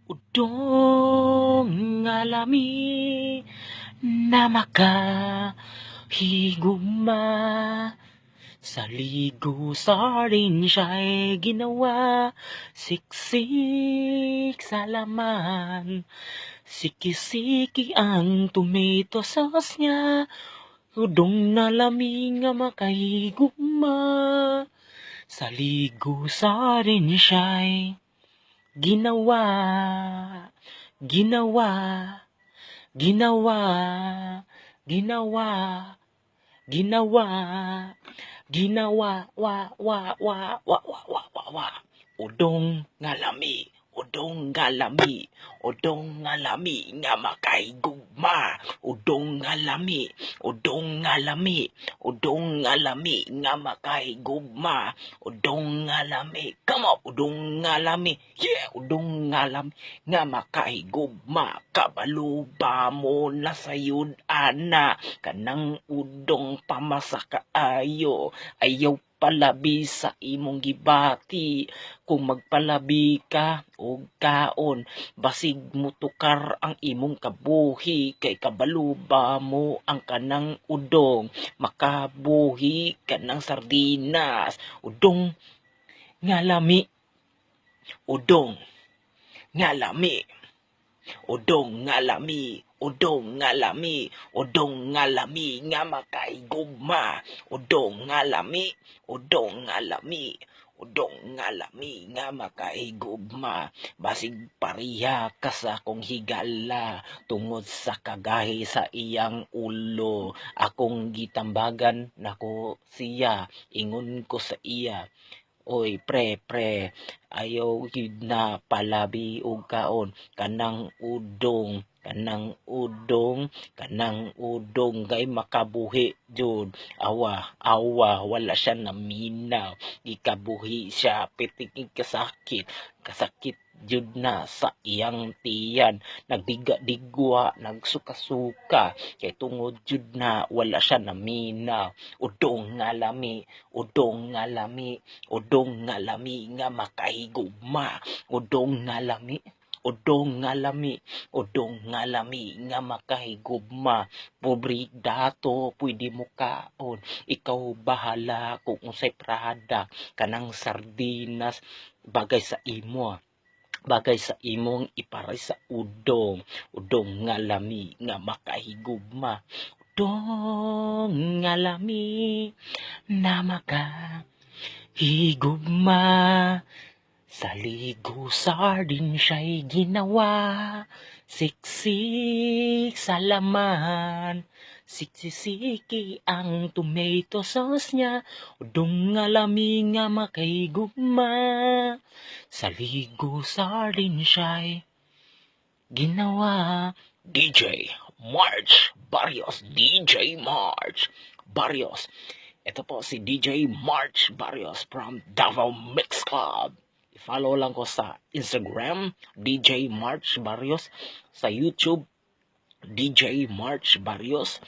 Udong ngalami na makahigugma sa ligo sa rin siya'y ginawa, siksik sa laman, siki-siki ang tomato sauce niya, udong nalami nga makahigugma sa ligo sa rin siya'y ginawa, ginawa, ginawa, ginawa, ginawa, ginawa, wa, udong ngalami, udong ngalami, udong ngalami nga makahigugma, udong ngalami, udong ngalami, udong ngalami nga makahigugma, udong ngalami, come on, udong ngalami, yeah, udong ngalami nga makahigugma, kabaluba mo na sayud ana, kanang udong pamasaka ayaw palabi sa imong gibati, kung magpalabi ka og kaon, basig mutukar ang imong kabuhi, kay kabaluba mo ang kanang udong, makabuhi kanang sardinas, udong ngalami, udong ngalami, udong ngalami, udong ngalami, udong ngalami nga makahigugma, udong ngalami, udong ngalami, udong ngalami nga makahigugma, basig pariha ka sa akong higala tungod sa kagahi sa iyang ulo, akong gitambagan nako siya, ingon ko sa iya, oy pre, ayaw gid na palabi og kaon, kanang udong, kanang udong, kanang udong gay makabuhi jud, awa, wala siya naminaw, gikabuhi siya, pitik kasakit jud na sa iyang tiyan, nagdiga-digwa, nagsuka-suka, kay tungod jud na wala siya naminaw, udong ngalami, udong ngalami, udong ngalami nga makahigugma, udong ngalami, udong ngalami, udong ngalami nga makahigugma, pobre dato, pwede mo kaon, ikaw bahala kung unsay prada, kanang sardinas, bagay sa imo, bagay sa imong iparay sa udong, udong ngalami nga makahigugma, udong ngalami na makahigugma, sa ligo sardin siya'y ginawa, siksik sa laman, siksisiki ang tomato sauce niya, udong ngalami nga makahigugma, sa ligo sardin siya'y ginawa. DJ March Barrios, DJ March Barrios. Ito po si DJ March Barrios from Davao Mix Club. I-follow lang ko sa Instagram, DJ March Barrios, sa YouTube, DJ March Barrios,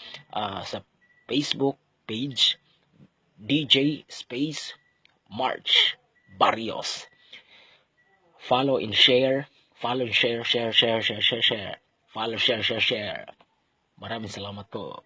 sa Facebook page, DJ Space March Barrios. Follow and share. Follow and share. Follow, share. Maraming salamat po.